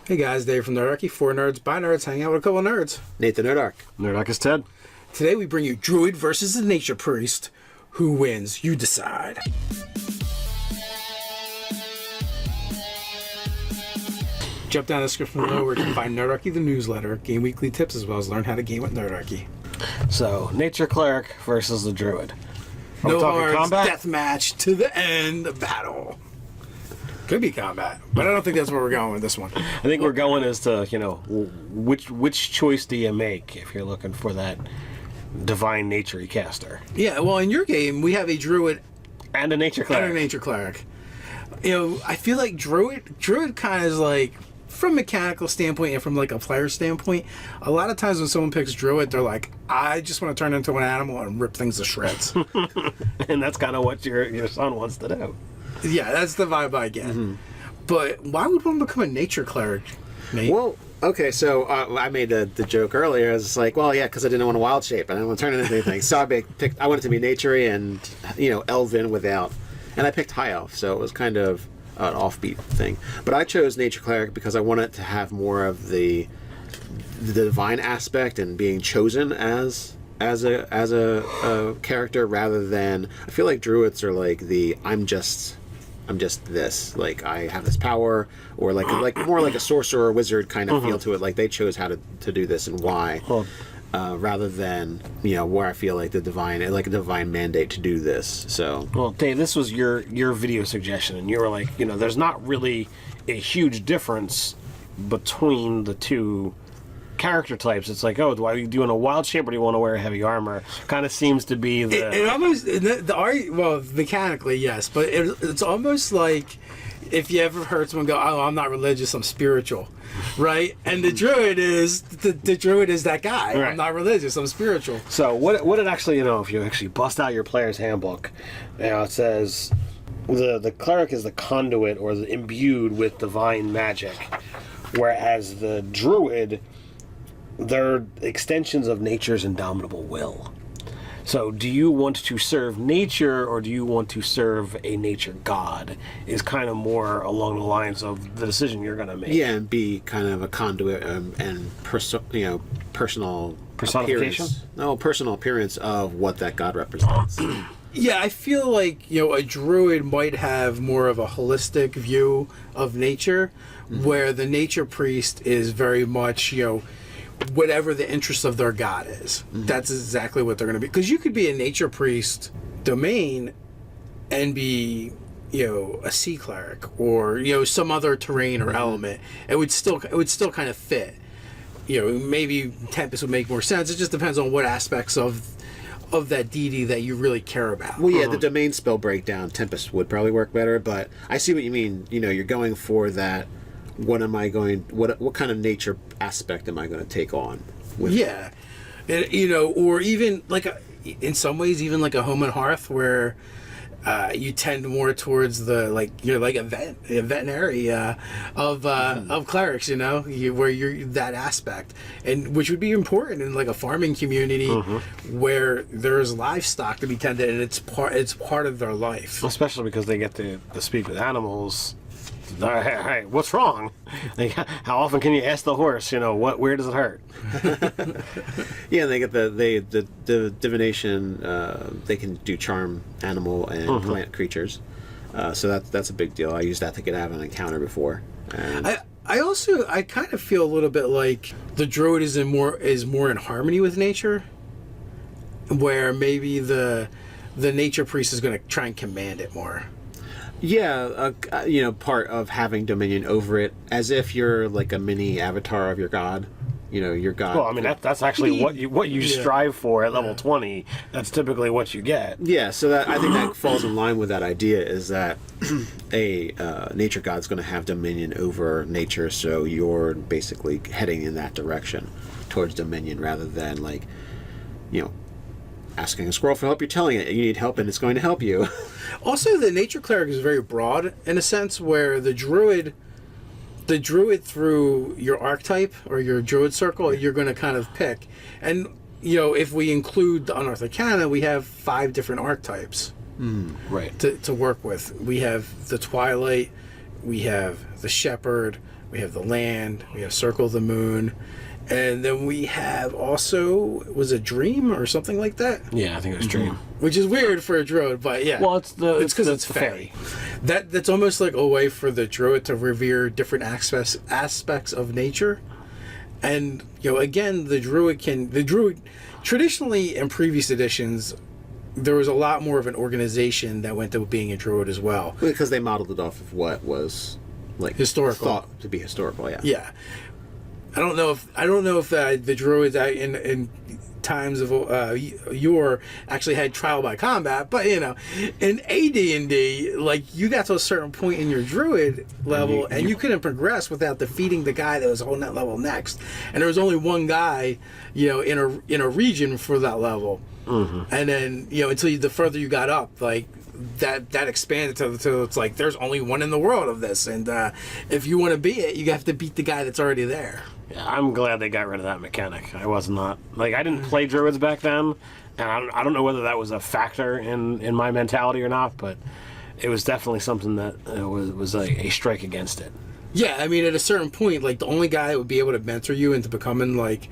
Hey guys, Dave from Nerdarchy, for nerds, by nerds, hanging out with a couple of nerds. Nate the Nerdarch. Nerdarchy Ted. Today we bring you Druid versus the Nature Priest. Who wins? You decide. Jump down the description below where you can find Nerdarchy the newsletter, game weekly tips, as well as learn how to game with Nerdarchy. So, Nature Cleric versus the Druid. Are we No talking hearts, combat? death match to the end of battle. Could be combat, but I don't think that's where we're going with this one. I think we're going as to, which choice do you make if you're looking for that divine nature caster? Yeah, well, in your game, we have a Druid And a Nature Cleric. and a Nature Cleric. I feel like Druid kind of is like, from a mechanical standpoint and from like a player standpoint, a lot of times when someone picks Druid, they're like, I just want to turn into an animal and rip things to shreds. And that's kind of what your son wants to do. Yeah, that's the vibe I get. But why would one become a Nature Cleric, Nate? Well, okay, so I made the joke earlier. I was like, well, yeah, because I didn't want a wild shape. I didn't want to turn into anything. So I wanted to be naturey and, elven without. And I picked High Elf, so it was kind of an offbeat thing. But I chose Nature Cleric because I wanted to have more of the divine aspect and being chosen as a character rather than, I feel like Druids are like I'm just this, like I have this power, or like more like a sorcerer or wizard kind of feel to it. Like they chose how to do this and why, rather than where I feel like a divine mandate to do this. So Well, Dave, this was your video suggestion, and you were like, there's not really a huge difference between the two character types. It's like, do you want a wild shape or do you want to wear heavy armor? Kind of seems to be the... It almost, well, mechanically, yes, but it's almost like if you ever heard someone go, oh, I'm not religious, I'm spiritual, right? And the Druid is, the Druid is that guy. Right. I'm not religious, I'm spiritual. So what it actually, if you actually bust out your player's handbook, it says the cleric is the conduit or the imbued with divine magic, whereas the Druid, they're extensions of nature's indomitable will. So do you want to serve nature or do you want to serve a nature god is kind of more along the lines of the decision you're going to make. yeah, and be kind of a conduit and personal Personification? personal appearance of what that god represents. Yeah, I feel like, a Druid might have more of a holistic view of nature, where the Nature Priest is very much, whatever the interest of their god is. That's exactly what they're going to be. Because you could be a Nature Priest domain and be, a sea cleric or, some other terrain or element. It would still kind of fit. Maybe Tempest would make more sense. It just depends on what aspects of that deity that you really care about. Well, yeah, the domain spell breakdown, Tempest would probably work better, but I see what you mean. You're going for that. What kind of nature aspect am I going to take on? Yeah, and or even in some ways, even like a home and hearth, where you tend more towards you're like a veterinary of clerics, where you're that aspect, and which would be important in like a farming community where there's livestock to be tended, and it's part of their life. Especially because they get to speak with animals. Hey, what's wrong? Like, how often can you ask the horse? Where does it hurt? Yeah, they get the divination. They can do charm animal and plant creatures. So that's a big deal. I used that to get out of an encounter before. And I kind of feel a little bit like the Druid is more in harmony with nature, where maybe the Nature Priest is going to try and command it more. yeah, part of having dominion over it, as if you're like a mini avatar of your god. Your god. Well, I mean that's actually what you strive for at level 20. That's typically what you get. Yeah, so I think that falls in line with that idea, is that a nature god's going to have dominion over nature, so you're basically heading in that direction towards dominion rather than asking a squirrel for help. You're telling it you need help and it's going to help you. Also, the Nature Cleric is very broad in a sense, where the Druid through your archetype or your Druid circle, you're going to kind of pick. And, if we include the Unearthed Arcana, we have 5 different archetypes Right. to work with. We have the Twilight, we have the Shepherd, we have the land, we have Circle of the Moon, and then we have also, was it Dream or something like that? Yeah, I think it was Dream. Which is weird for a druid, but yeah. Well, it's because it's the fairy. That's almost like a way for the druid to revere different aspects of nature. And, again, the druid traditionally in previous editions, there was a lot more of an organization that went to being a druid as well. Because they modeled it off of what was like Historical. thought to be historical. Yeah. Yeah. I don't know if the druids in times of yore actually had trial by combat, but in AD&D, like, you got to a certain point in your druid level and you couldn't progress without defeating the guy that was on that level next, and there was only one guy in a region for that level. And then until the further you got up, like that expanded to it's like there's only one in the world of this, and if you want to beat it, you have to beat the guy that's already there. Yeah, I'm glad they got rid of that mechanic. I was not I didn't play druids back then, and I don't know whether that was a factor in my mentality or not, but it was definitely something that was a strike against it. Yeah, I mean, at a certain point, like, the only guy that would be able to mentor you into becoming like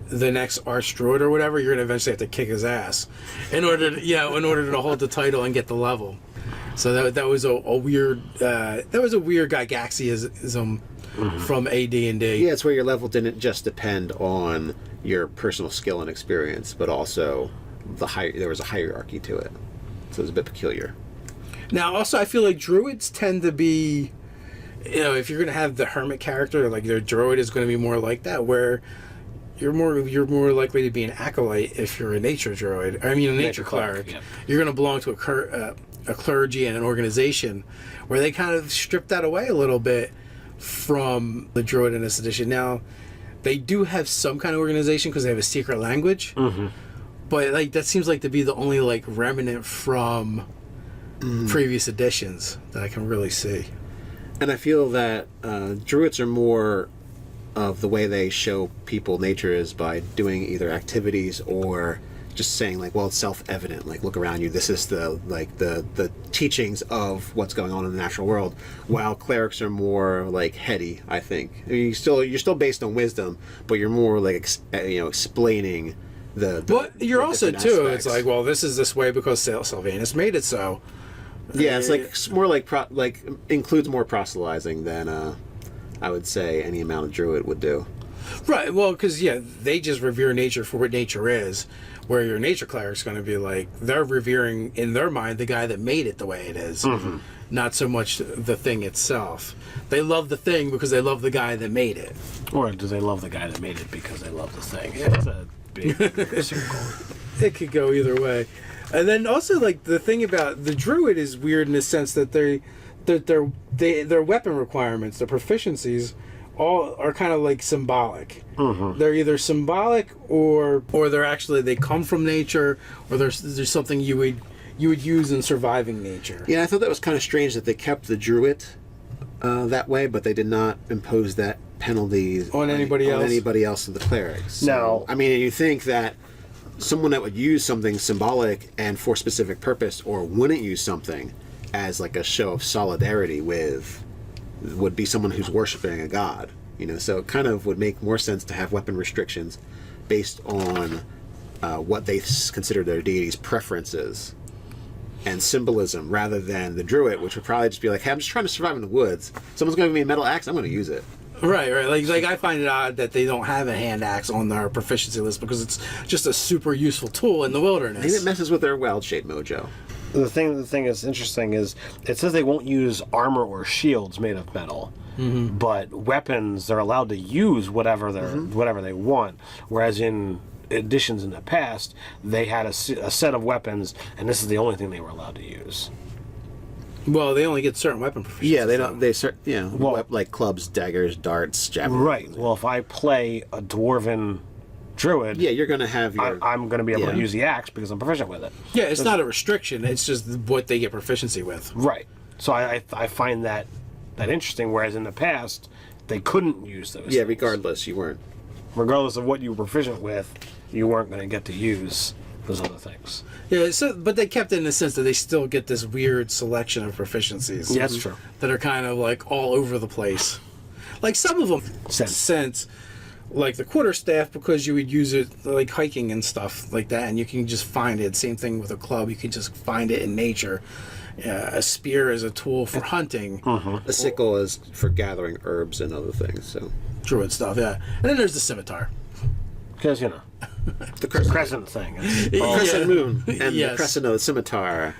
the next arch druid or whatever, you're gonna eventually have to kick his ass in order to hold the title and get the level. So that was a weird Gygaxiism from AD&D. Yeah, it's where your level didn't just depend on your personal skill and experience, but also there was a hierarchy to it. So it was a bit peculiar. Now, also, I feel like druids tend to be, if you're going to have the hermit character, like, their druid is going to be more like that, where you're more likely to be an acolyte if you're a nature druid. I mean, a nature cleric. Yeah. You're going to belong to a clergy and an organization where they kind of strip that away a little bit from the druid in this edition. Now, they do have some kind of organization because they have a secret language, but like that seems like to be the only like remnant from previous editions that I can really see. And I feel that druids are more of the way they show people nature is by doing either activities or just saying like, well, it's self-evident, like, look around you, this is the teachings of what's going on in the natural world, while clerics are more like heady, I think. You're still based on wisdom, but you're more like explaining the but you're also too aspects. It's like, well, this is this way because Sylvanus made it so. Yeah, it's like it's more like includes more proselytizing than I would say any amount of druid would do. Right, well, because they just revere nature for what nature is, where your nature cleric's going to be like, they're revering in their mind the guy that made it the way it is, not so much the thing itself. They love the thing because they love the guy that made it. Or do they love the guy that made it because they love the thing? It's a big circle. It could go either way. And then also, like, the thing about the druid is weird in the sense that their weapon requirements, their proficiencies, all are kind of like symbolic. They're either symbolic or they come from nature, or there's something you would use in surviving nature. Yeah, I thought that was kind of strange that they kept the druid that way, but they did not impose that penalty on anybody else in the clerics. So, No, I mean, you think that someone that would use something symbolic and for specific purpose, or wouldn't use something as like a show of solidarity would be someone who's worshiping a god, so it kind of would make more sense to have weapon restrictions based on what they consider their deity's preferences and symbolism, rather than the druid, which would probably just be like, hey, I'm just trying to survive in the woods, someone's going to give me a metal axe, I'm going to use it. Right. Like I find it odd that they don't have a hand axe on their proficiency list, because it's just a super useful tool in the wilderness. Maybe it messes with their wild shape mojo. The thing that's interesting is it says they won't use armor or shields made of metal, but weapons they're allowed to use whatever they want. Whereas in editions in the past, they had a set of weapons, and this is the only thing they were allowed to use. Well, they only get certain weapon proficiencies. Yeah, they don't. Well, like clubs, daggers, darts, javelins. Right. Well, if I play a dwarven druid, yeah, you're going to have your. I'm going to be able to use the axe because I'm proficient with it. Yeah, it's not a restriction. It's just what they get proficiency with. Right. So I find that interesting. Whereas in the past, they couldn't use those. Yeah, things. regardless, you weren't. Regardless of what you were proficient with, you weren't going to get to use those other things. Yeah. But they kept it in the sense that they still get this weird selection of proficiencies. Yeah, that's true. That are kind of like all over the place. Like some of them Sense. like the quarterstaff, because you would use it like hiking and stuff like that, and you can just find it. Same thing with a club, you can just find it in nature. A spear is a tool for hunting. A sickle is for gathering herbs and other things. So Druid stuff, yeah. And then there's the scimitar. Because, the crescent thing. crescent moon and Yes. the crescent of the scimitar.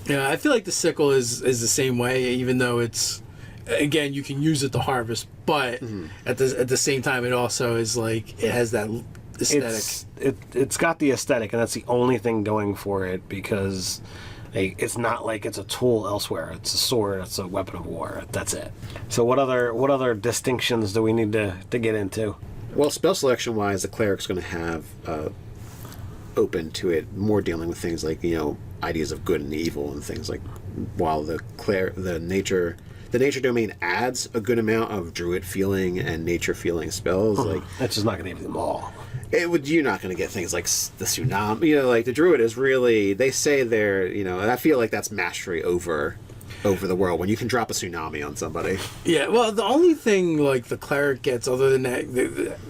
Yeah, I feel like the sickle is the same way, even though it's, again, you can use it to harvest, but at the same time, it also is like, it has that aesthetic. It's got the aesthetic, and that's the only thing going for it, because it's not like it's a tool elsewhere. It's a sword. It's a weapon of war. That's it. So what other distinctions do we need to get into? Well, spell selection wise, the cleric's going to have open to it more dealing with things like ideas of good and evil and things like. While the nature domain adds a good amount of druid feeling and nature feeling spells. Like That's just not going to give them all. you're not going to get things like the tsunami. Like the druid is really. They say they're. I feel like that's mastery over the world when you can drop a tsunami on somebody. Yeah, well, the only thing like the cleric gets, other than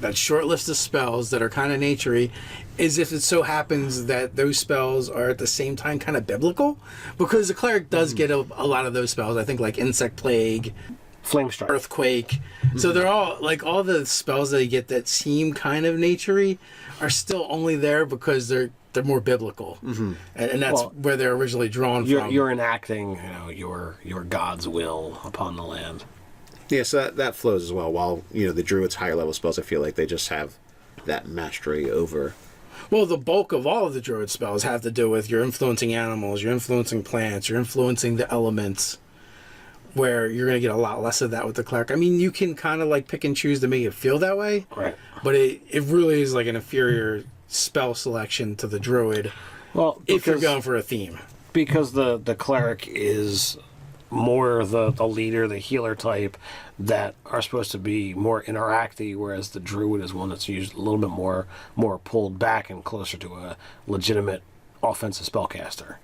that short list of spells that are kind of naturey, is if it so happens that those spells are at the same time kind of biblical, because the cleric does get a lot of those spells. I think like insect plague, Flame strike. earthquake. So they're all like all the spells that you get that seem kind of naturey are still only there because they're more biblical, and that's where they're originally drawn from. You're enacting, your God's will upon the land. Yeah, so that flows as well. While the druid's higher level spells, I feel like they just have that mastery over. Well, the bulk of all of the druid spells have to do with you're influencing animals, you're influencing plants, you're influencing the elements, where you're going to get a lot less of that with the cleric. I mean, you can kind of like pick and choose to make it feel that way, Right. but it really is like an inferior spell selection to the druid, Well, if you're going for a theme. Because the cleric is more the leader, the healer type that are supposed to be more interacty, whereas the druid is one that's used a little bit more pulled back and closer to a legitimate offensive spellcaster.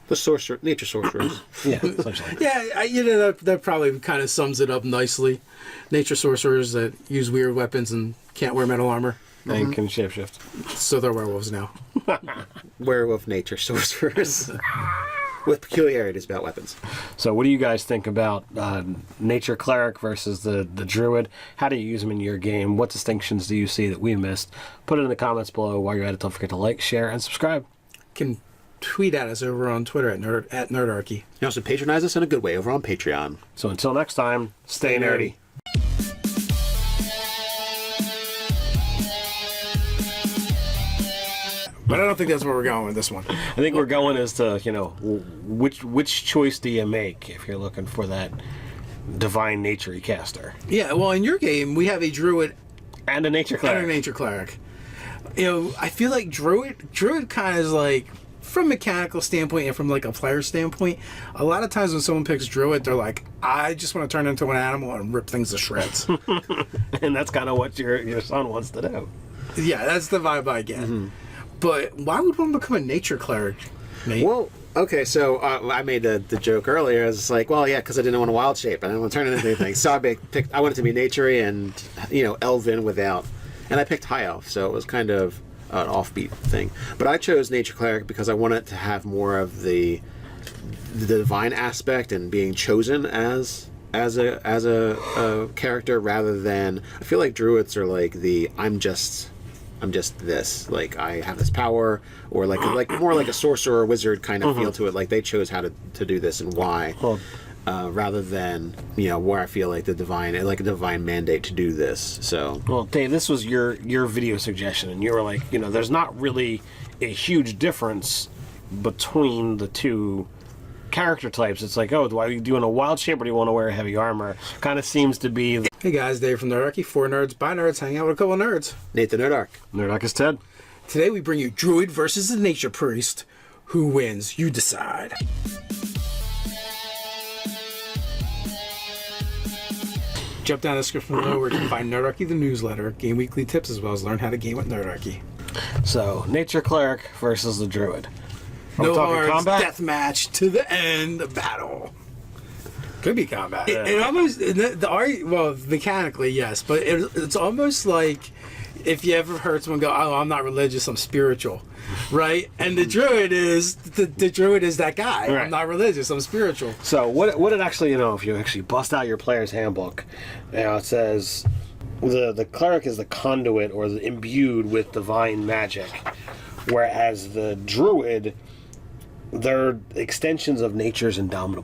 The nature sorcerers. Yeah, essentially. Yeah, that probably kind of sums it up nicely. Nature sorcerers that use weird weapons and can't wear metal armor, And can shapeshift. so they're werewolves now. Werewolf nature sorcerers. With peculiarities about weapons. So what do you guys think about nature cleric versus the druid? How do you use them in your game? What distinctions do you see that we missed? Put it in the comments below. While you're at it, don't forget to like, share, and subscribe. Can tweet at us over on Twitter at Nerdarchy. You can also patronize us in a good way over on Patreon. So until next time, stay nerdy. But I don't think that's where we're going with this one. I think we're going as to, which choice do you make if you're looking for that divine nature caster? Yeah, well, in your game, we have a druid And a nature and a cleric. nature cleric. I feel like druid kind of is like, from a mechanical standpoint and from like a player standpoint, a lot of times when someone picks druid, they're like, I just want to turn into an animal and rip things to shreds. And that's kind of what your son wants to do. Yeah, that's the vibe I get. But why would one become a nature cleric, Nate? Well, okay, so I made the joke earlier. I was like, well, yeah, because I didn't want a wild shape. I didn't want to turn it into anything. So I wanted to be naturey and, elven without. And I picked high elf, so it was kind of an offbeat thing. But I chose nature cleric because I wanted to have more of the divine aspect and being chosen as a character rather than. I feel like druids are like I'm just this, like I have this power, or like more like a sorcerer or wizard kind of feel to it. Like they chose how to do this and why, rather than where I feel like a divine mandate to do this. So Well, Dave, this was your video suggestion, and you were like, there's not really a huge difference between the two character types. It's like, do you want a wild shape or do you want to wear heavy armor? Kind of seems to be Hey guys, Dave from Nerdarchy, for nerds, by nerds, hang out with a couple of nerds. Nate the Nerdarch. Nerdarchy Ted. Today we bring you Druid versus the Nature Priest. Who wins? You decide. Jump down the description below where you can find Nerdarchy the newsletter, game weekly tips, as well as learn how to game with Nerdarchy. So, nature cleric versus the druid. Are we No talking hards, combat? death match to the end of battle. Could be combat. Yeah. It almost well, mechanically yes, but it's almost like if you ever heard someone go, "Oh, I'm not religious, I'm spiritual," right? And the druid is the druid is that guy. Right. I'm not religious, I'm spiritual. So what it actually, if you actually bust out your player's handbook, it says the cleric is the conduit or the imbued with divine magic, whereas the druid, they're extensions of nature's indomitable